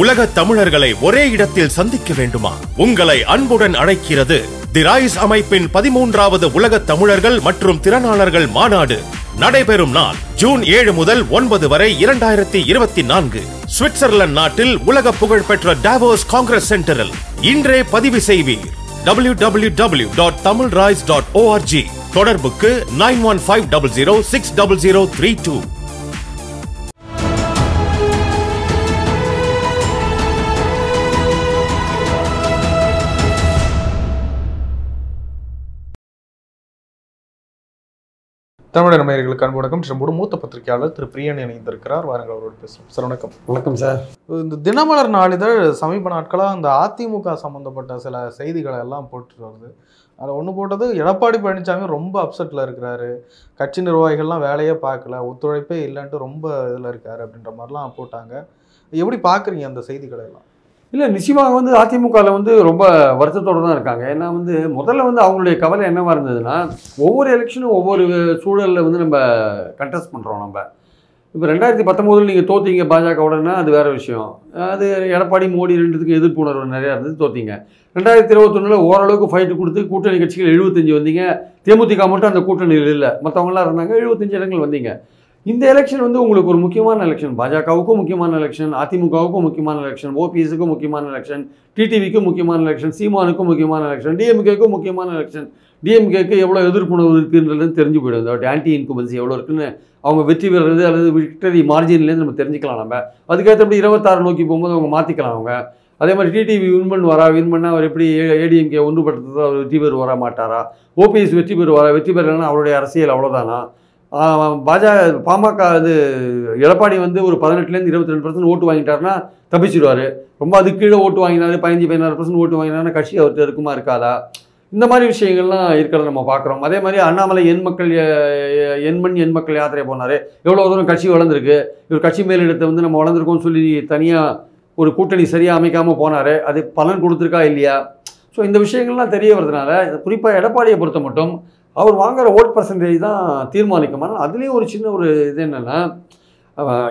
உலக தமிழர்களை ஒரே இடத்தில் சந்திக்க வேண்டுமா? உங்களை அன்புடன் அழைக்கிறது தி ரைஸ் அமைப்பின் 13வது உலக தமிழர்கள் மற்றும் திறனாளர்கள் மாநாடு. நடைபெறும் நாள் ஜூன் 7 முதல் 9 வரை 2024 சுவிட்சர்லாந்து நாட்டில் உலக புகழ்பெற்ற டாவோஸ் காங்கிரஸ் சென்டரில். இன்றே பதிவு செய்வீர். www.tamilrise.org. தொடர்புக்கு 9150060032. தமிழக நேயர்களுக்கு அன்பு வணக்கம். நம்மோட மூத்த பத்திரிகையாளர் திரு பிரியன் இணைந்திருக்கிறார். வாருங்கள் அவரோடு பேசுவோம். சார் வணக்கம். வணக்கம் சார். இந்த தினமலர் நாளிதழ் சமீப நாட்களாக அந்த அதிமுக சம்மந்தப்பட்ட சில செய்திகளை எல்லாம் போட்டுட்டு வருது. அதில் ஒன்று போட்டது, எடப்பாடி பழனிசாமி ரொம்ப அப்செட்டில் இருக்கிறாரு, கட்சி நிர்வாகிகள்லாம் வேலையே பார்க்கல, ஒத்துழைப்பே இல்லைன்ட்டு ரொம்ப இதில் இருக்காரு அப்படின்ற மாதிரிலாம் போட்டாங்க. எப்படி பார்க்குறீங்க அந்த செய்திகளை எல்லாம்? இல்லை, நிச்சயமாக அதிமுகவில் ரொம்ப வருத்தத்தோடு தான் இருக்காங்க. ஏன்னா முதல்ல அவங்களுடைய கவலை என்னவாக இருந்ததுன்னா, ஒவ்வொரு எலெக்ஷனும் ஒவ்வொரு சூழலில் நம்ம கண்டெஸ்ட் பண்ணுறோம். நம்ம இப்போ 2019 நீங்கள் தோத்தீங்க பாஜகவுடனா அது வேறு விஷயம். அது எடப்பாடி மோடி ரெண்டுத்துக்கும் எதிர்ப்பு உணர்வு நிறையா இருந்தது, தோத்தீங்க. 2021 ஓரளவுக்கு ஃபைட்டு கொடுத்து கூட்டணி கட்சிகள் 75 வந்தீங்க. தேமுதிக மட்டும் அந்த கூட்டணியில் இல்லை, மற்றவங்களாம் இருந்தாங்க. 75 இடங்கள் வந்தீங்க. இந்த எலெக்ஷன் உங்களுக்கு ஒரு முக்கியமான எலெக்ஷன். பாஜகவுக்கும் முக்கியமான எலெக்ஷன், அதிமுகவுக்கும் முக்கியமான எலெக்ஷன், ஓபிஎஸ்க்கும் முக்கியமான எலெக்ஷன், டிடிவிக்கும் முக்கியமான எலெக்ஷன், சீமானுக்கும் முக்கியமான எலெக்ஷன், டிஎம்கேக்கும் முக்கியமான எலெக்ஷன். டிஎம்கேக்கு எவ்வளோ எதிர்ப்புணர்வு இருக்குன்றது தெரிஞ்சு போயிடும். இந்த ஆன்டி இன்குபன்சி எவ்வளோ இருக்குன்னு அவங்க வெற்றி பெறுறது அல்லது விக்டரி மார்ஜின்லேருந்து நம்ம தெரிஞ்சுக்கலாம். நம்ம அதுக்கேற்றபடி 26 நோக்கி போகும்போது அவங்க மாற்றிக்கலாம். அவங்க அதே மாதிரி டிடிவி வின் பண்ணால் அவர் எப்படி ஏடிஎம்கே ஒன்றுபடுத்துறதோ அவர் வெற்றி பெறு வர மாட்டாரா? ஓபிஎஸ் வெற்றி பெறலைன்னா அவருடைய அரசியல் அவ்வளோதானா? பாமக எடப்பாடி ஒரு 18% 22% ஓட்டு வாங்கிட்டாருன்னா தப்பிச்சிடுவார். ரொம்ப அதுக்கு கீழே ஓட்டு வாங்கினாரு, 15-16% ஓட்டு வாங்கினாருன்னா கட்சி அவர்கிட்ட இருக்குமா இருக்காதா? இந்த மாதிரி விஷயங்கள்லாம் இருக்கிறத நம்ம பார்க்குறோம். அதே மாதிரி அண்ணாமலை எண் மக்கள் யாத்திரை போனார். எவ்வளோ தூரம் கட்சி வளர்ந்துருக்கு, இவர் கட்சி மேலிடத்தை நம்ம வளர்ந்துருக்கோம்னு சொல்லி தனியாக ஒரு கூட்டணி சரியாக அமைக்காமல் போனார். அது பலன் கொடுத்துருக்கா இல்லையா? ஸோ இந்த விஷயங்கள்லாம் தெரிய வரதுனால குறிப்பாக எடப்பாடியை பொறுத்த மட்டும் அவர் வாங்குகிற ஓட் பர்சன்டேஜ் தான் தீர்மானிக்கும். ஆனால் அதுலேயும் ஒரு சின்ன ஒரு இது என்னென்னா,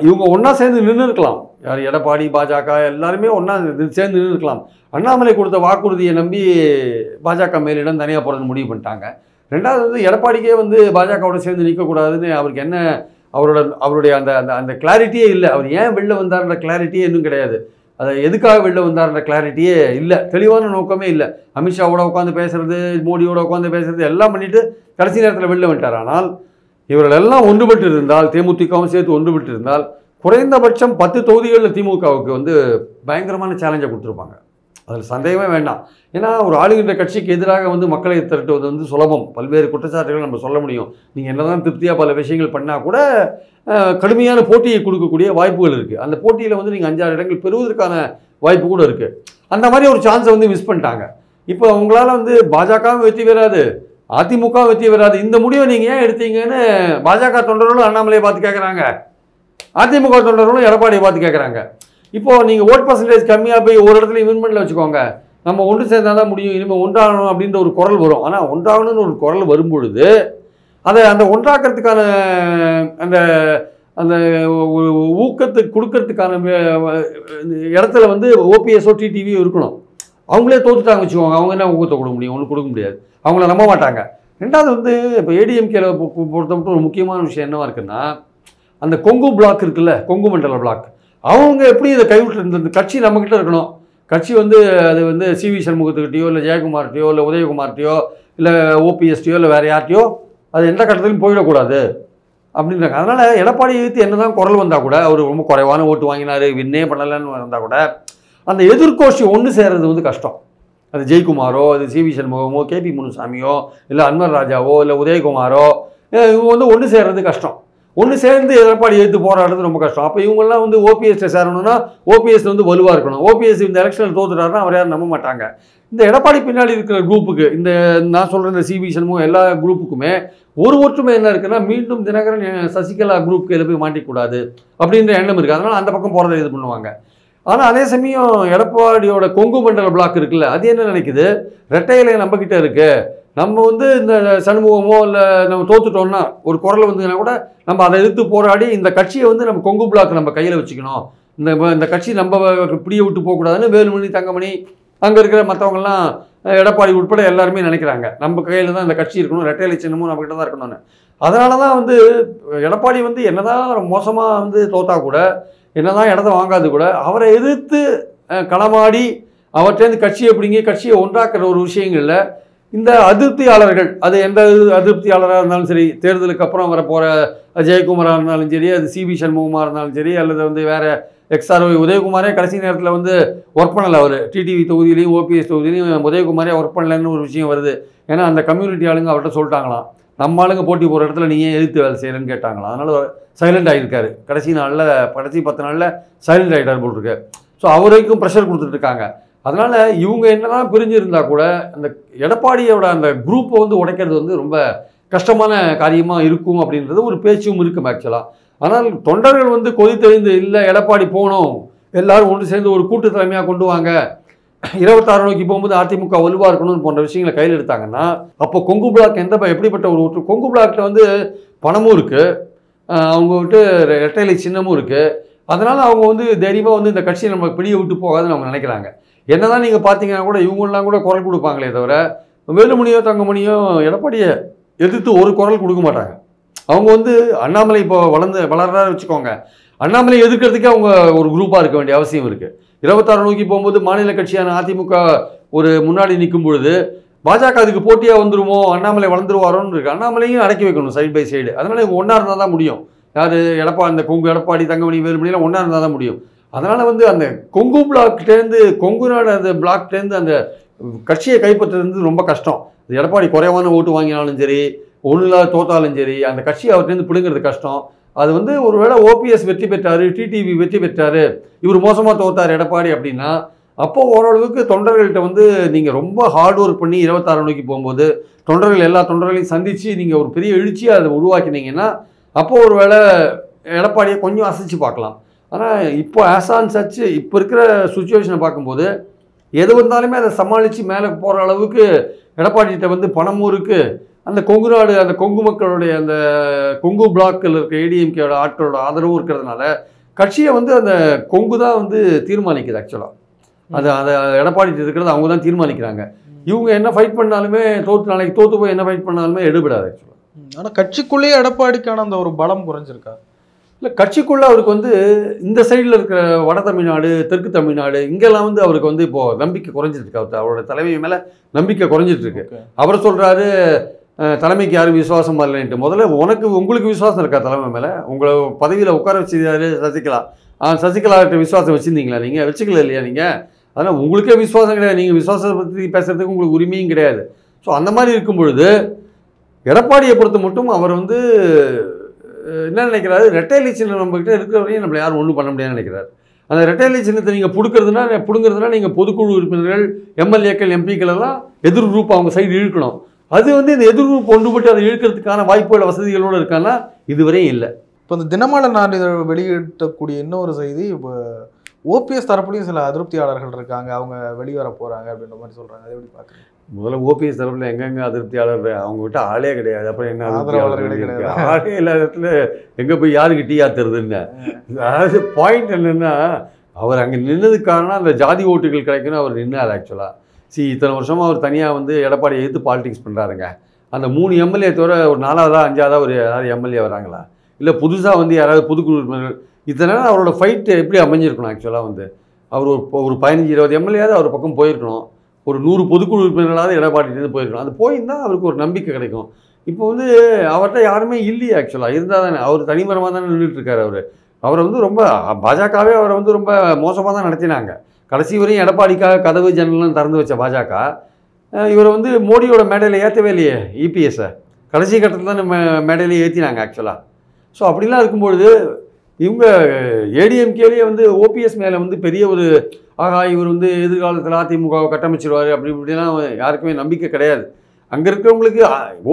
இவங்க ஒன்றா சேர்ந்து நின்று இருக்கலாம். யார்? எடப்பாடி, பாஜக எல்லாருமே ஒன்றா சேர்ந்து நின்று இருக்கலாம். அண்ணாமலை கொடுத்த வாக்குறுதியை நம்பி பாஜக மேலிடம் தனியாக போகிறது முடிவு பண்ணிட்டாங்க. ரெண்டாவது எடப்பாடிக்கே பாஜகவோட சேர்ந்து நிற்கக்கூடாதுன்னு அவருக்கு என்ன அவருடைய அந்த அந்த கிளாரிட்டியே இல்லை. அவர் ஏன் வெளில வந்தார்ன்ற கிளாரிட்டியே இன்னும் கிடையாது. அதை எதுக்காக வெளில வந்தார்ன்ற கிளாரிட்டியே இல்லை, தெளிவான நோக்கமே இல்லை. அமித்ஷாவோட உட்காந்து பேசுறது, மோடியோட உட்காந்து பேசுறது எல்லாம் பண்ணிவிட்டு கடைசி நேரத்தில் வெளில வந்துட்டார். ஆனால் இவர்கள் எல்லாம் ஒன்றுபட்டு இருந்தால், தேமுதிகவும் சேர்த்து ஒன்றுபட்டு இருந்தால், குறைந்தபட்சம் 10 தொகுதிகளில் திமுகவுக்கு பயங்கரமான சேலஞ்சை கொடுத்துருப்பாங்க. அதில் சந்தேகமே வேண்டாம். ஏன்னா ஒரு ஆளுகின்ற கட்சிக்கு எதிராக மக்களை திரட்டுவது சுலபம். பல்வேறு குற்றச்சாட்டுகள் நம்ம சொல்ல முடியும். நீங்கள் என்னதான் திருப்தியாக பல விஷயங்கள் பண்ணால் கூட கடுமையான போட்டியை கொடுக்கக்கூடிய வாய்ப்புகள் இருக்குது. அந்த போட்டியில் நீங்கள் 5-6 இடங்கள் பெறுவதற்கான வாய்ப்பு கூட இருக்குது. அந்த மாதிரி ஒரு சான்ஸை மிஸ் பண்ணிட்டாங்க. இப்போ அவங்களால பாஜகவும் வெற்றி பெறாது, அதிமுகவும் வெற்றி பெறாது. இந்த முடிவை நீங்கள் ஏன் எடுத்தீங்கன்னு பாஜக தொண்டர்களும் அண்ணாமலையை பார்த்து கேட்குறாங்க, அதிமுக தொண்டர்களும் எடப்பாடியை பார்த்து கேட்குறாங்க. இப்போது நீங்கள் ஓட் பர்சன்டேஜ் கம்மியாக போய் ஒரு இடத்துல வின் பண்ணல வச்சுக்கோங்க, நம்ம ஒன்று சேர்ந்தால் தான் முடியும், இனிமேல் ஒன்றாகணும் அப்படின்ற ஒரு குரல் வரும். ஆனால் ஒன்றாகணும்னு ஒரு குரல் வரும்பொழுது அந்த ஒன்றாக்கிறதுக்கான அந்த அந்த ஊக்கத்தை கொடுக்கறதுக்கான இடத்துல ஓபிஎஸ்ஓ டிடிவியோ இருக்கணும். அவங்களே தோத்துட்டாங்க வச்சுக்கோங்க, அவங்க என்ன ஊக்கத்தை கொடுக்க முடியும்? ஒன்றும் கொடுக்க முடியாது, அவங்கள நம்ப மாட்டாங்க. ரெண்டாவது இப்போ ஏடிஎம்கேல பொறுத்த மட்டும் ஒரு முக்கியமான விஷயம் என்னவா இருக்குன்னா, அந்த கொங்கு பிளாக் இருக்குல்ல, கொங்கு மண்டல பிளாக், அவங்க எப்படி இதை கைவிட்டு இந்த கட்சி நம்மக்கிட்ட இருக்கணும். கட்சி அது சிவி சண்முகத்துக்கிட்டையோ இல்லை ஜெயக்குமார்கிட்டையோ இல்லை உதயகுமார்கிட்டையோ இல்லை ஓபிஎஸ்டியோ இல்லை வேறு யார்ட்டையோ அது எந்த கட்டத்திலையும் போயிடக்கூடாது அப்படின்றாங்க. அதனால் எடப்பாடியை எழுத்து என்ன தான் குரல் வந்தால் கூட, அவர் ரொம்ப குறைவான ஓட்டு வாங்கினார், வின்னே பண்ணலைன்னு வந்தால் கூட அந்த எதிர்கோஷி ஒன்று சேர்றது கஷ்டம். அது ஜெயக்குமாரோ, அது சிவி சண்முகமோ, கேபி முனுசாமியோ, இல்லை அன்வர் ராஜாவோ, இல்லை உதயகுமாரோ, இவங்க ஒன்று சேர்றது கஷ்டம். ஒன்று சேர்ந்து எடப்பாடி எடுத்து போராடுறது ரொம்ப கஷ்டம். அப்போ இவங்கெல்லாம் ஓபிஎஸ்ட்டை சேரணும்னா ஓபிஎஸ் வலுவாக இருக்கணும். ஓபிஎஸ் இந்த எலெக்ஷனில் தோத்துட்டாருன்னா அவர் யாரும் நம்ப மாட்டாங்க. இந்த எடப்பாடி பின்னாடி இருக்கிற குரூப்புக்கு, இந்த நான் சொல்கிற இந்த சிவி சண்முகம் எல்லா குரூப்புக்குமே ஒரு ஒற்றுமை என்ன இருக்குன்னா, மீண்டும் தினகரன் சசிகலா குரூப்புக்கு எதை போய் மாட்டிக்கூடாது அப்படின்ற எண்ணம் இருக்குது. அதனால் அந்த பக்கம் போகிறத இது பண்ணுவாங்க. ஆனால் அதே சமயம் எடப்பாடியோட கொங்கு மண்டல பிளாக் இருக்குல்ல, அது என்ன நினைக்குது, ரெட்டை இலை நம்மக்கிட்ட இருக்குது, நம்ம இந்த சண்முகமோ இல்லை நம்ம தோத்துட்டோம்னா ஒரு குரல் வந்ததுன்னா கூட நம்ம அதை எதிர்த்து போராடி இந்த கட்சியை நம்ம கொங்கு பிளாக் நம்ம கையில் வச்சுக்கணும் இந்த கட்சி நம்ம பிடிய விட்டு போகக்கூடாதுன்னு வேலுமணி, தங்கமணி, அங்கே இருக்கிற மற்றவங்கலாம், எடப்பாடி உட்பட எல்லாருமே நினைக்கிறாங்க. நம்ம கையில் தான் இந்த கட்சி இருக்கணும், ரெட்டை இலை சின்னமும் நம்மகிட்ட தான் இருக்கணும்னு. அதனால தான் வந்து எடப்பாடி வந்து என்னதான் மோசமாக வந்து தோத்தா கூட, என்னதான் இடத்த வாங்காது கூட, அவரை எதிர்த்து களமாடி அவர்கிட்டேருந்து கட்சியை பிடிங்கி கட்சியை ஒன்றாக்குற ஒரு விஷயங்களில் இந்த அதிருப்தியாளர்கள், அது எந்த அதிருப்தியாளராக இருந்தாலும் சரி, தேர்தலுக்கு அப்புறம் வர போகிற ஜெயக்குமாராக இருந்தாலும் சரி, அது சிபி சண்முகமாக இருந்தாலும் சரி, அல்லது வந்து வேறு எக்ஸ்ஆர்ஒய் உதயகுமாரே கடைசி நேரத்தில் வந்து ஒர்க் பண்ணலை. அவர் டிடிவி தொகுதியிலையும் ஓபிஎஸ் தொகுதியிலையும் உதயகுமாரே ஒர்க் பண்ணலன்னு ஒரு விஷயம் வருது. ஏன்னா அந்த கம்யூனிட்டி ஆளுங்க அவர்கிட்ட சொல்லிட்டாங்களாம், நம்ம ஆளுங்க போட்டி போகிற இடத்துல நீ ஏன் எதிர்த்து வேலை செய்யலன்னு கேட்டாங்களாம். அதனால் சைலண்ட் ஆகியிருக்காரு. கடைசி 10 நாளில் சைலண்ட் ஆகிட்டார் போல் இருக்கு. ஸோ அவருக்கும் ப்ரெஷர் கொடுத்துட்ருக்காங்க. அதனால் இவங்க என்னதான் பிரிஞ்சிருந்தா கூட அந்த எடப்பாடியோட அந்த குரூப்பை வந்து உடைக்கிறது வந்து ரொம்ப கஷ்டமான காரியமாக இருக்கும் அப்படின்றது ஒரு பேச்சும் இருக்கும் ஆக்சுவலாக. ஆனால் தொண்டர்கள் வந்து கொதித்தெழுந்து, இல்லை எடப்பாடி போகணும், எல்லாரும் ஒன்று சேர்ந்து ஒரு கூட்டு தலைமையாக கொண்டு வாங்க, 26 நோக்கி போகும்போது அதிமுக வலுவாக இருக்கணும்னு போன்ற விஷயங்களை கையில் எடுத்தாங்கன்னா, அப்போ கொங்கு பிளாக் எப்படிப்பட்ட ஒரு கொங்கு பிளாக்ல வந்து பணமும் இருக்குது, அவங்க விட்டு ரெட்டை இலை சின்னமும் இருக்குது. அதனால் அவங்க வந்து தைரியமாக வந்து இந்த கட்சியை நம்ம பிடிய விட்டு போகாதுன்னு அவங்க நினைக்கிறாங்க. என்னதான் நீங்கள் பார்த்தீங்கன்னா கூட இவங்கெல்லாம் கூட குரல் கொடுப்பாங்களே தவிர, வேலுமணியோ தங்கமணியோ எடப்பாடியை எதிர்த்து ஒரு குரல் கொடுக்க மாட்டாங்க. அவங்க வந்து அண்ணாமலை இப்போ வளர்றா வச்சுக்கோங்க, அண்ணாமலை எதிர்க்கிறதுக்கே அவங்க ஒரு குரூப்பாக இருக்க வேண்டிய அவசியம் இருக்குது. 26 நோக்கி போகும்போது மாநில கட்சியான அதிமுக ஒரு முன்னாடி நிற்கும் பொழுது பாஜக அதுக்கு போட்டியாக வந்துருமோ, அண்ணாமலை வளர்ந்துருவாரோன்னு இருக்குது. அண்ணாமலையும் அடக்கி வைக்கணும் சைடு பை சைடு. அதனால் இவங்க ஒன்றா இருந்தால் தான் முடியும். யார் இந்த கொங்கு எடப்பாடி, தங்கமணி, வேலுமணியெல்லாம் ஒன்றா இருந்தால் தான் முடியும். அதனால் வந்து அந்த கொங்கு பிளாக்டேருந்து, கொங்கு நாடு அந்த பிளாக்டேருந்து அந்த கட்சியை கைப்பற்றுறது ரொம்ப கஷ்டம். எடப்பாடி குறைவான ஓட்டு வாங்கினாலும் சரி, ஒன்றில் தோத்தாலும் சரி, அந்த கட்சியை அவர்கிட்டருந்து பிடுங்கிறது கஷ்டம். அது வந்து ஒருவேளை ஓபிஎஸ் வெற்றி பெற்றார், டிடிவி வெற்றி பெற்றார், இவர் மோசமாக தோத்தார் எடப்பாடி அப்படின்னா, அப்போது ஓரளவுக்கு தொண்டர்கள்ட்ட வந்து நீங்கள் ரொம்ப ஹார்ட் ஒர்க் பண்ணி 26 நோக்கி போகும்போது தொண்டர்கள் எல்லா தொண்டர்களையும் சந்தித்து நீங்கள் ஒரு பெரிய எழுச்சியாக அதை உருவாக்கினீங்கன்னா, அப்போது ஒரு வேளை எடப்பாடியை கொஞ்சம் அசைச்சு பார்க்கலாம். ஆனால் இப்போ ஆசான் சச்சு இப்போ இருக்கிற சுச்சுவேஷனை பார்க்கும்போது எது வந்தாலுமே அதை சமாளித்து மேலே போகிற அளவுக்கு எடப்பாடிகிட்ட வந்து பணமும் இருக்குது. அந்த கொங்கு நாடு, அந்த கொங்கு மக்களுடைய அந்த கொங்கு பிளாக்கில் இருக்க ஏடிஎம்கேயோட ஆட்களோட ஆதரவும் இருக்கிறதுனால கட்சியை வந்து அந்த கொங்கு தான் வந்து தீர்மானிக்குது ஆக்சுவலாக. அதை எடப்பாடி இருக்கிறது அவங்க தான் தீர்மானிக்கிறாங்க. இவங்க என்ன ஃபைட் பண்ணாலுமே நாளைக்கு தோற்று போய் என்ன ஃபைட் பண்ணாலுமே எடுபடாது ஆக்சுவலாக. ஆனால் கட்சிக்குள்ளேயே எடப்பாடிக்கான அந்த ஒரு பலம் குறைஞ்சிருக்கா? இல்லை, கட்சிக்குள்ளே அவருக்கு வந்து இந்த சைடில் இருக்கிற வட தமிழ்நாடு, தெற்கு தமிழ்நாடு, இங்கெல்லாம் வந்து அவருக்கு வந்து இப்போது நம்பிக்கை குறைஞ்சிட்ருக்கு. அவரோட தலைமை மேலே நம்பிக்கை குறைஞ்சிட்ருக்கு. அவர் சொல்கிறாரு தலைமைக்கு யாரும் விசுவாசம் வரலன்ட்டு. முதல்ல உங்களுக்கு விசுவாசம் இருக்கா தலைமை மேலே? உங்களை பதவியில் உட்கார வச்சுருந்தாரு சசிகலா. சசிகலாட்ட விசுவாசம் வச்சுருந்தீங்களா? நீங்கள் வச்சுக்கல இல்லையா? நீங்கள் அதனால் உங்களுக்கே விசுவாசம் கிடையாது. நீங்கள் விசுவாசத்தை பற்றி பேசுகிறதுக்கு உங்களுக்கு உரிமையும் கிடையாது. ஸோ அந்த மாதிரி இருக்கும் பொழுது எடப்பாடியை பொறுத்த மட்டும் அவர் வந்து என்ன நினைக்கிறாரு, ரெட்டை இலை சின்னம் நம்மகிட்ட இருக்கிறவரையும் நம்மளை யாரும் ஒன்றும் பண்ண முடியாதுன்னு நினைக்கிறார். அந்த ரெட்டை இலை சின்னத்தை நீங்கள் பிடுங்கிறதுனா நீங்கள் பொதுக்குழு உறுப்பினர்கள், எம்எல்ஏக்கள், எம்பிக்கள் எல்லாம் எதிர் குரூப் அவங்க சைடு இழுக்கணும். அது வந்து இந்த எதிர் குரூப் ஒன்றுபட்டு அதை இழுக்கிறதுக்கான வாய்ப்புகள் வசதிகளோடு இருக்கான்னா இதுவரையும் இல்லை. இப்போ இந்த தினமலர் நாளிதழ் வெளியிட்டக்கூடிய இன்னொரு செய்தி, இப்போ ஓபிஎஸ் தரப்புலையும் சில அதிருப்தியாளர்கள் இருக்காங்க, அவங்க வெளிவர போகிறாங்க அப்படின்ற மாதிரி சொல்கிறாங்க. அதை எப்படி பார்க்குறீங்க? முதல்ல ஓபிஎஸ் தரப்பில் எங்கெங்கே அதிருப்தியாளர், அவங்க விட்டு ஆளே கிடையாது. அப்புறம் என்ன அதிருப்தியாளர்கள்? ஆளே இல்லாத இடத்துல எங்கே போய் யாருக்கு டீ ஆத்துறதுன்னு. அதாவது பாயிண்ட் என்னென்னா, அவர் அங்கே நின்னதுக்கு காரணம் அந்த ஜாதி ஓட்டுகள் கிடைக்கணும் அவர் நின்னார் ஆக்சுவலாக. இத்தனை வருஷமாக அவர் தனியாக வந்து எடப்பாடியை எதிர்த்து பாலிடிக்ஸ் பண்ணுறாருங்க. அந்த 3 எம்எல்ஏ தவிர ஒரு 4ஆவதா 5ஆவதா ஒரு யாராவது எம்எல்ஏ வராங்களா? இல்லை புதுசாக வந்து யாராவது பொதுக்குழு உறுப்பினர்கள்? இத்தனை நாள் அவரோட ஃபைட்டு எப்படி அமைஞ்சிருக்கணும் ஆக்சுவலாக வந்து அவர் ஒரு 15-20 எம்எல்ஏயாவது அவர் பக்கம் போயிருக்கணும். ஒரு 100 பொதுக்குழு உறுப்பினர்களாவது எடப்பாடியிலேருந்து போயிருக்கணும். அது போயிருந்தால் அவருக்கு ஒரு நம்பிக்கை கிடைக்கும். இப்போ வந்து அவர்கிட்ட யாருமே இல்லையே ஆக்சுவலாக. இருந்தால் தானே அவர் தனிமரமாக தானே நின்றுட்டுருக்காரு. அவரை வந்து ரொம்ப பாஜகவே அவரை வந்து ரொம்ப மோசமாக தான் நடத்தினாங்க. கடைசி வரையும் எடப்பாடிக்காக கதவு ஜன்னல்லாம் திறந்து வச்ச பாஜக இவரை வந்து மோடியோட மேடையில் ஏற்றவே இல்லையே. இபிஎஸ்ஸை கடைசி கட்டத்தில் தான் மேடையிலே ஏற்றினாங்க ஆக்சுவலாக. ஸோ அப்படிலாம் இருக்கும்பொழுது இவங்க ஏடிஎம்கேலேயே வந்து ஓபிஎஸ் மேலே வந்து பெரிய ஒரு இவர் வந்து எதிர்காலத்தில் அதிமுகவை கட்டமைச்சிடுவார் அப்படி இப்படிலாம் யாருக்குமே நம்பிக்கை கிடையாது. அங்கே இருக்கிறவங்களுக்கு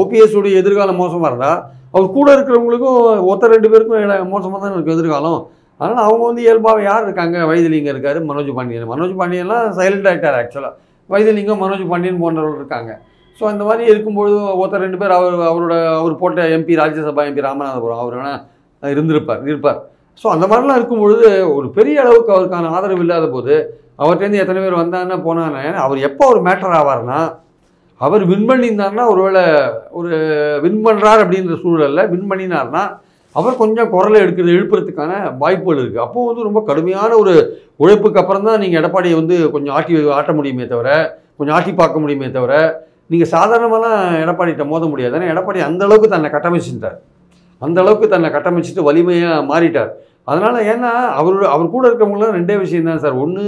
ஓபிஎஸ் உடைய எதிர்காலம் மோசமாக இருந்தால் அவர் கூட இருக்கிறவங்களுக்கும் 1-2 பேருக்கும் மோசமாக தான் இருக்கும் எதிர்காலம். அதனால் அவங்க வந்து இயல்பாக யார் இருக்காங்க, வைத்திலிங்கம் இருக்கார், மனோஜ் பாண்டியன்லாம் சைலண்ட் ஆகிட்டார் ஆக்சுவலாக. வைத்திலிங்கம், மனோஜ் பாண்டியன் போன்றவர்கள் இருக்காங்க. ஸோ அந்த மாதிரி இருக்கும்போது 1-2 பேர் அவர் போட்ட எம்பி, ராஜ்யசபா எம்பி ராமநாதபுரம் அவர் வேணால் இருப்பார். ஸோ அந்த மாதிரிலாம் இருக்கும்பொழுது ஒரு பெரிய அளவுக்கு அவருக்கான ஆதரவு இல்லாத போது அவர்கிட்டேருந்து எத்தனை பேர் வந்தாங்கன்னா போனாங்கன்னா, ஏன்னா அவர் எப்போ ஒரு மேட்டர் ஆவார்னா, அவர் வின் பண்ணியிருந்தாருன்னா ஒருவேளை ஒரு வின் பண்ணுறார் அப்படின்ற சூழலில் வின் பண்ணினார்னா அவர் கொஞ்சம் குரலை எழுப்புறதுக்கான வாய்ப்புகள் இருக்குது. அப்போது வந்து ரொம்ப கடுமையான ஒரு உழைப்புக்கு அப்புறம் தான் நீங்கள் எடப்பாடியை வந்து கொஞ்சம் ஆட்ட முடியுமே தவிர, கொஞ்சம் ஆட்டி பார்க்க முடியுமே தவிர, நீங்கள் சாதாரணமாலாம் எடப்பாடிகிட்ட மோத முடியாது. ஏன்னா எடப்பாடி அந்தளவுக்கு தன்னை கட்டமைச்சிட்டார், அந்தளவுக்கு தன்னை கட்டமைச்சிட்டு வலிமையாக மாறிட்டார். அதனால் ஏன்னா அவர் கூட இருக்கிறவங்களாம் ரெண்டே விஷயம் தான் சார். ஒன்று,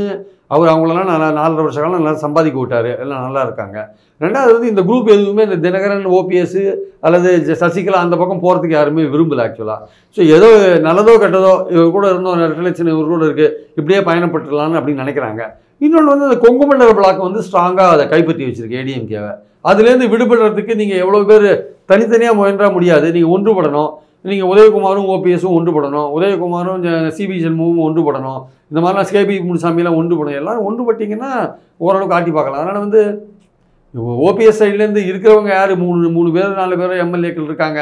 அவர் அவங்களெல்லாம் 4.5 வருஷ காலம் நல்லா சம்பாதிக்க விட்டார், எல்லாம் நல்லா இருக்காங்க. ரெண்டாவது வந்து இந்த குரூப் எதுவுமே இந்த தினகரன், ஓபிஎஸ் அல்லது சசிகலா அந்த பக்கம் போகிறதுக்கு யாருமே விரும்பலை ஆக்சுவலாக. ஸோ ஏதோ நல்லதோ கெட்டதோ இவர் கூட இருந்தோம், ரிலேஷன் இவர் கூட இருக்குது, இப்படியே பயணப்பட்டுடலான்னு அப்படின்னு நினைக்கிறாங்க. இன்னொன்று வந்து அந்த கொங்கு மண்டல பிளாக் வந்து ஸ்ட்ராங்காக அதை கைப்பற்றி வச்சுருக்கு ஏடிஎம்கேவை. அதுலேருந்து விடுபடுறதுக்கு நீங்கள் எவ்வளோ பேர் தனித்தனியாக முயன்றா முடியாது, நீங்கள் ஒன்றுபடணும். நீங்கள் உதயகுமாரும் ஓபிஎஸும் ஒன்றுபடணும், உதயகுமாரும் சிபி சண்முகமும் ஒன்றுபடணும், இந்த மாதிரிலாம் கேபி முனுசாமிலாம் ஒன்றுபடணும். எல்லோரும் ஒன்றுபட்டிங்கன்னா ஓரளவுக்கு ஆட்டி பார்க்கலாம். அதனால் வந்து ஓபிஎஸ் சைட்லேருந்து இருக்கிறவங்க யார், 3 பேர் 4 பேர் எம்எல்ஏக்கள் இருக்காங்க.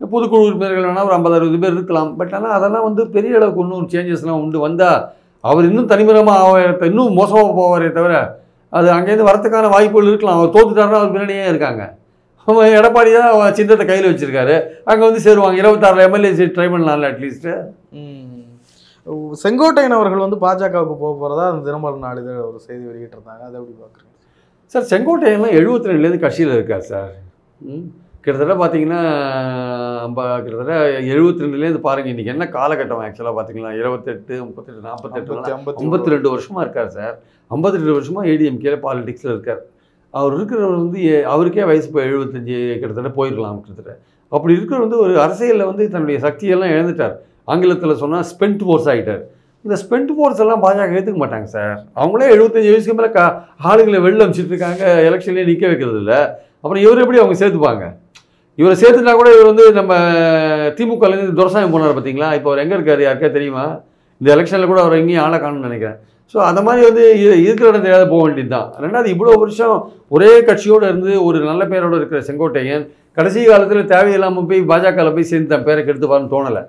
பொதுக்குழு உறுப்பினர்கள் வேணால் ஒரு 50-60 பேர் இருக்கலாம். பட் ஆனால் அதெல்லாம் வந்து பெரிய அளவுக்கு இன்னும் சேஞ்சஸ்லாம் உண்டு. வந்தால் அவர் இன்னும் தனிமரமாக இன்னும் மோசமாக போவாரே தவிர அது அங்கேருந்து வரத்துக்கான வாய்ப்புகள் இருக்கலாம். அவர் தோத்துட்டாருன்னா அவர் பின்னாடியே இருக்காங்க. எடப்பாடி தான் சின்னத்தை கையில் வச்சிருக்காரு, அங்கே வந்து சேருவாங்க. 26 எம்எல்ஏ சீட் ட்ரை பண்ணலாம்ல அட்லீஸ்ட்டு. செங்கோட்டையன் அவர்கள் வந்து பாஜகவுக்கு போக போகிறதா அந்த தினமலர் நாளிதழ் ஒரு செய்தி வெளியிட்டிருந்தாங்க, அதை எப்படி பார்க்குறீங்க சார்? செங்கோட்டையன்லாம் 72லேருந்து கட்சியில் இருக்கார் சார். கிட்டத்தட்ட பார்த்தீங்கன்னா கிட்டத்தட்ட 72லேருந்து பாருங்கள், இன்றைக்கி என்ன காலகட்டம் ஆக்சுவலாக பார்த்தீங்கன்னா 28, 38, 48, 52 வருஷமாக இருக்கார் சார். 52 வருஷமாக ஏடிஎம்கேல பாலிடிக்ஸில் இருக்கார். அவர் இருக்கிறவர் வந்து அவருக்கே வயசு இப்போ 75 கிட்டத்தட்ட போயிருக்கலாம் கிட்டத்தட்ட. அப்படி இருக்கிற வந்து ஒரு அரசியலில் வந்து தன்னுடைய சக்தியெல்லாம் இழந்துட்டார். ஆங்கிலத்தில் சொன்னால் ஸ்பெண்ட் ஃபோர்ஸ் ஆகிட்டார். இந்த ஸ்பெண்ட் ஃபோர்ஸ் எல்லாம் பாஜக ஏற்றுக்க மாட்டாங்க சார். அவங்களே 75 வயசுக்கு மேலே ஆளுங்களை வெளில அனுப்பிச்சிட்டு இருக்காங்க, எலெக்ஷன்லேயே நிற்க வைக்கிறது இல்லை. அப்புறம் இவர் எப்படி அவங்க சேர்த்துப்பாங்க? இவரை சேர்த்துட்டா கூட இவர் வந்து நம்ம திமுகலேருந்து துரசாமி போனார் பார்த்தீங்களா, இப்போ அவர் எங்கே இருக்கார் யாருக்கா தெரியுமா? இந்த எலெக்ஷனில் கூட அவர் எங்கேயும் ஆளை காணும்னு நினைக்கிறேன். ஸோ அந்த மாதிரி வந்து இருக்கிற இடம் தெரியாத போக வேண்டியது தான். ரெண்டாவது, இவ்வளோ வருஷம் ஒரே கட்சியோடு இருந்து ஒரு நல்ல பேரோடு இருக்கிற செங்கோட்டையன் கடைசி காலத்தில் தேவையில்லாமல் போய் பாஜகவில் போய் சேர்ந்து தன் பேரை கெடுத்துப்பாருன்னு தோணலை.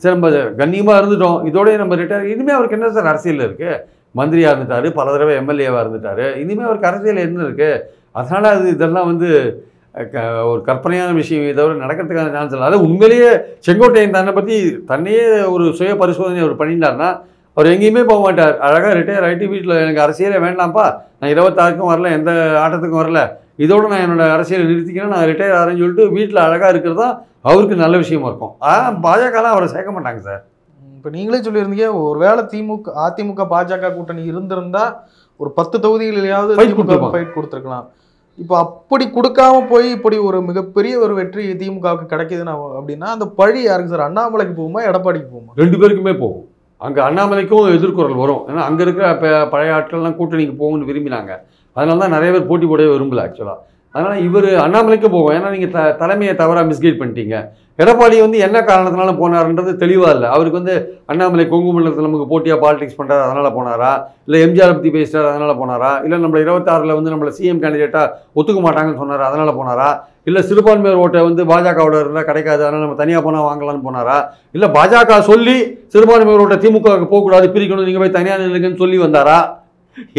சரி, நம்ம கண்ணியமாக இருந்துட்டோம், இதோடய நம்ம ரிட்டையர். இனிமேல் அவருக்கு என்ன சார் அரசியலில் இருக்குது? மந்திரியாக இருந்துட்டார், பல தடவை எம்எல்ஏவாக இருந்துட்டார். இனிமேல் அவருக்கு அரசியல் என்ன இருக்குது? அதனால் அது இதெல்லாம் வந்து ஒரு கற்பனையான விஷயம், தவிர நடக்கிறதுக்கான சான்ஸ் இல்லை. அதாவது உண்மையிலேயே செங்கோட்டையன் தன்னையே ஒரு சுய பரிசோதனை அவர் பண்ணிட்டார்னா அவர் எங்கேயுமே போக மாட்டார். அழகாக ரிட்டையர் ஆகிட்டு வீட்டில் எனக்கு அரசியலே வேண்டாம்ப்பா, நான் 26க்கும் வரல, எந்த ஆட்டத்துக்கும் வரல, இதோடு நான் என்னோடய அரசியலை நிறுத்திக்கிறேன், நான் ரிட்டையர் ஆகிறேன்னு சொல்லிட்டு வீட்டில் அழகாக இருக்கிறது தான் அவருக்கு நல்ல விஷயமா இருக்கும். பாஜகலாம் அவரை சேர்க்க மாட்டாங்க சார். இப்போ நீங்களே சொல்லியிருந்தீங்க, ஒரு வேளை அதிமுக பாஜக கூட்டணி இருந்திருந்தா ஒரு 10 தொகுதிகளிலேயாவது ஃபைட் கொடுத்துருக்கலாம். இப்போ அப்படி கொடுக்காம போய் இப்படி ஒரு மிகப்பெரிய ஒரு வெற்றி திமுகவுக்கு கிடைக்குதுன்னு அப்படின்னா அந்த பழி யாருக்கு சார்? அண்ணாமலைக்கு போகுமா, எடப்பாடிக்கு போகுமா? 2 பேருக்குமே போகும். அங்கே அண்ணாமலைக்கும் எதிர்குரல் வரும். ஏன்னா அங்கே இருக்கிற பழைய ஆட்கள்லாம் கூட்டணிக்கு போகணும்னு விரும்பினாங்க. அதனால தான் நிறைய பேர் போட்டி போடவே விரும்பல ஆக்சுவலாக. அதனால் இவர் அண்ணாமலைக்கும் போகும். ஏன்னா நீங்கள் தலைமையை தவறாக மிஸ்கைட் பண்ணிட்டீங்க. எடப்பாடி வந்து என்ன காரணத்தினால போனார்ன்றது தெளிவாக இல்லை. அவருக்கு வந்து அண்ணாமலை கொங்கு மண்டலத்தில் நமக்கு போட்டியாக பாலிடிக்ஸ் பண்ணுறாரு அதனால் போனாரா, இல்லை எம்ஜிஆர் பற்றி பேசிட்டார் அதனால் போனாரா, இல்லை நம்மளை 26ல் வந்து நம்மளை சிஎம் கேண்டிடேட்டாக ஒத்துக்க மாட்டாங்கன்னு சொன்னார் அதனால் போனாரா, இல்லை சிறுபான்மையர் ஓட்டை வந்து பாஜகவோட இருந்தால் கிடைக்காது அதனால் நம்ம தனியாக போனால் வாங்கலாம்னு போனாரா, இல்லை பாஜக சொல்லி சிறுபான்மையர் ஓட்டை திமுகவுக்கு போகக்கூடாது, பிரிக்கணும், நீங்கள் போய் தனியாக நில்லுங்கன்னு சொல்லி வந்தாரா?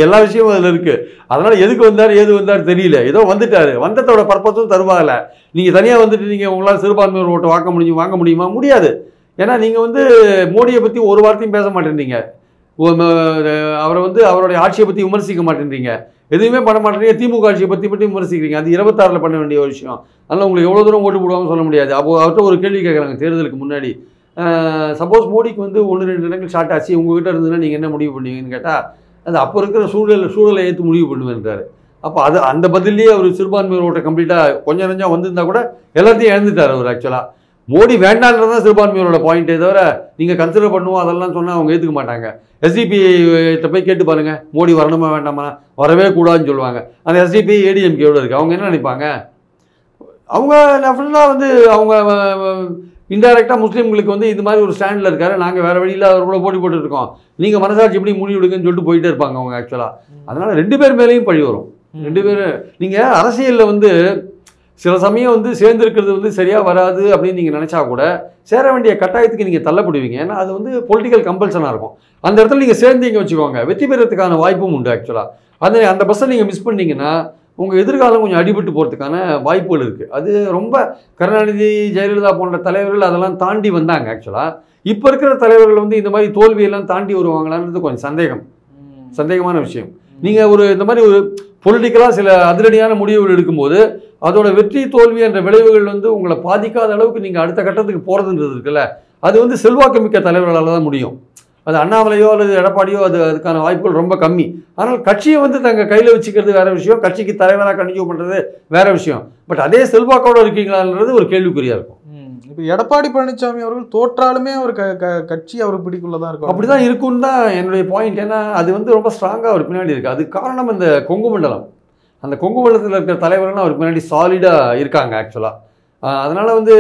எல்லா விஷயமும் அதில் இருக்குது. அதனால் எதுக்கு வந்தார் ஏது வந்தார் தெரியல, ஏதோ வந்துட்டார். வந்ததோட பர்பஸும் தருவாகலை. நீங்கள் தனியாக வந்துட்டு நீங்கள் உங்களால் சிறுபான்மையோர் ஓட்டை வாங்க முடியுமா? முடியாது. ஏன்னா நீங்கள் வந்து மோடியை பற்றி ஒரு வார்த்தையும் பேச மாட்டேன்றீங்க, அவரை வந்து அவருடைய ஆட்சியை பற்றி விமர்சிக்க மாட்டேன்றீங்க, எதுவுமே பண்ண மாட்டேறீங்க. திமுக ஆட்சியை பற்றி விமர்சிக்கிறீங்க. அது 26ல் பண்ண வேண்டிய ஒரு விஷயம். அதனால் உங்களுக்கு எவ்வளோ தூரம் ஓட்டு போடுவாங்கன்னு சொல்ல முடியாது. அப்போது அவர்கிட்ட ஒரு கேள்வி கேட்குறாங்க தேர்தலுக்கு முன்னாடி, சப்போஸ் மோடிக்கு வந்து 1-2 இடங்கள் ஷார்ட் ஆச்சு, உங்ககிட்ட இருந்ததுன்னா நீங்கள் என்ன முடிவு பண்ணுவீங்கன்னு கேட்டால் அது அப்போ இருக்கிற சூழலை ஏற்று முடிவு பண்ணுவேன்றாரு. அப்போ அந்த பதிலேயே அவர் சிறுபான்மையோர் ஓட்டை கம்ப்ளீட்டாக கொஞ்சம் கொஞ்சம் வந்திருந்தா கூட எல்லாத்தையும் இழந்துட்டார் அவர். ஆக்சுவலாக மோடி வேண்டான்றதான் சிறுபான்மையோரோட பாயிண்ட்டே தவிர நீங்கள் கன்சிடர் பண்ணுவோம் அதெல்லாம் சொன்னால் அவங்க ஏற்றுக்க மாட்டாங்க. எஸ்டிபிகிட்ட போய் கேட்டு பாருங்கள், மோடி வரணுமா வேண்டாமா, வரவே கூடாதுன்னு சொல்லுவாங்க. அந்த எஸ்டிபி ஏடிஎம்கேயோட இருக்குது. அவங்க என்ன நினைப்பாங்க? அவங்க ஃபுல்லாக வந்து அவங்க இன்டைரக்டாக முஸ்லீம்களுக்கு வந்து இது மாதிரி ஒரு ஸ்டாண்டில் இருக்காரு, நாங்கள் வேறு வழியில் அவர் கூட போட்டி போட்டுருக்கோம், நீங்கள் மனசாட்சி எப்படி முடிவெடுங்கன்னு சொல்லிட்டு போயிட்டே இருப்பாங்க அவங்க ஆக்சுவலாக. அதனால் 2 பேர் மேலேயும் பழி வரும். 2 பேர் நீங்கள் அரசியலில் வந்து சில சமயம் வந்து சேர்ந்துருக்கிறது வந்து சரியாக வராது அப்படின்னு நீங்கள் நினச்சா கூட சேர வேண்டிய கட்டாயத்துக்கு நீங்கள் தள்ளப்படுவீங்க. ஏன்னா அது வந்து பொலிட்டிக்கல் கம்பல்சனாக இருக்கும். அந்த இடத்துல நீங்கள் சேர்ந்தீங்க வச்சுக்கோங்க, வெற்றி பெறதுக்கான வாய்ப்பும் உண்டு. ஆக்சுவலாக அந்த பஸ்ஸை நீங்கள் மிஸ் பண்ணிங்கன்னா உங்கள் எதிர்காலம் கொஞ்சம் அடிபட்டு போகிறதுக்கான வாய்ப்புகள் இருக்குது. அது ரொம்ப கருணாநிதி, ஜெயலலிதா போன்ற தலைவர்கள் அதெல்லாம் தாண்டி வந்தாங்க. ஆக்சுவலாக இப்போ இருக்கிற தலைவர்கள் வந்து இந்த மாதிரி தோல்வியெல்லாம் தாண்டி வருவாங்களான்றது கொஞ்சம் சந்தேகமான விஷயம். நீங்கள் இந்த மாதிரி ஒரு பொலிட்டிக்கலாக சில அதிரடியான முடிவுகள் எடுக்கும்போது அதோட வெற்றி தோல்வி என்ற விளைவுகள் வந்து உங்களை பாதிக்காத அளவுக்கு நீங்கள் அடுத்த கட்டத்துக்கு போகிறதுன்றது இருக்குல்ல, அது வந்து செல்வாக்கு மிக்க தலைவர்களால் தான் முடியும். அது அண்ணாமலையோ அல்லது எடப்பாடியோ அதுக்கான வாய்ப்புகள் ரொம்ப கம்மி. ஆனால் கட்சியை வந்து தங்கள் கையில் வச்சுக்கிறது வேற விஷயம், கட்சிக்கு தலைவராக கண்டினியூ பண்ணுறது வேற விஷயம். பட் அதே செல்வாக்கோடு இருக்கீங்களான்றது ஒரு கேள்விக்குறியாக இருக்கும். இப்போ எடப்பாடி பழனிசாமி அவர்கள் தோற்றாலுமே அவர் கட்சி அவர் பிடிக்குள்ளதான் இருக்கும். அப்படிதான் இருக்குன்னு தான் என்னுடைய பாயிண்ட். ஏன்னா அது வந்து ரொம்ப ஸ்ட்ராங்காக அவர் பின்னாடி இருக்குது. அது காரணம் இந்த கொங்கு மண்டலம். அந்த கொங்கு மண்டலத்தில் இருக்கிற தலைவர்கள்லாம் அவருக்கு பின்னாடி சாலிடாக இருக்காங்க. ஆக்சுவலாக அதனால் வந்து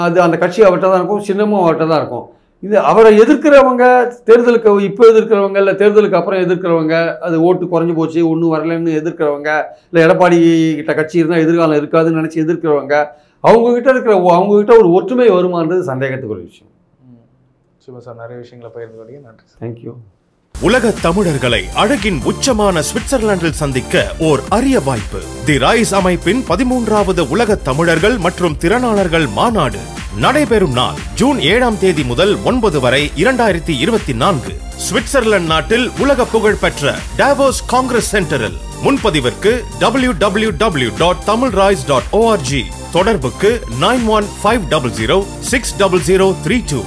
அது அந்த கட்சி அவர்கிட்ட தான் இருக்கும், சின்னமும் அவர்கிட்ட தான் இருக்கும். இது அவரை எதிர்க்கிறவங்க, தேர்தலுக்கு இப்போ எதிர்க்கிறவங்க, இல்லை தேர்தலுக்கு அப்புறம் எதிர்க்கிறவங்க, அது ஓட்டு குறைஞ்சி போச்சு ஒன்றும் வரலன்னு எதிர்க்கிறவங்க, இல்லை எடப்பாடி கிட்ட கட்சி இருந்தால் எதிர்காலம் இருக்காதுன்னு நினச்சி எதிர்க்கிறவங்க, அவங்ககிட்ட ஒரு ஒற்றுமை வருமானது சந்தேகத்துக்கு ஒரு விஷயம். சிவா சார், நிறைய விஷயங்களை பகிர்ந்து நன்றி. தேங்க்யூ. உலக தமிழர்களை அழகின் உச்சமான சுவிட்சர்லாந்தில் சந்திக்க ஓர் அரிய வாய்ப்பு. தி ரைஸ் அமைப்பின் 13வது உலக தமிழர்கள் மற்றும் திறனாளர்கள் மாநாடு நடைபெறும் நாள் ஜூன் 7ஆம் தேதி முதல் 9 வரை 2024 சுவிட்சர்லாந்து நாட்டில் உலக புகழ்பெற்ற டாவோஸ் காங்கிரஸ் சென்டரில். முன்பதிவிற்கு www.tamilrise.org. தொடர்புக்கு 9150060032.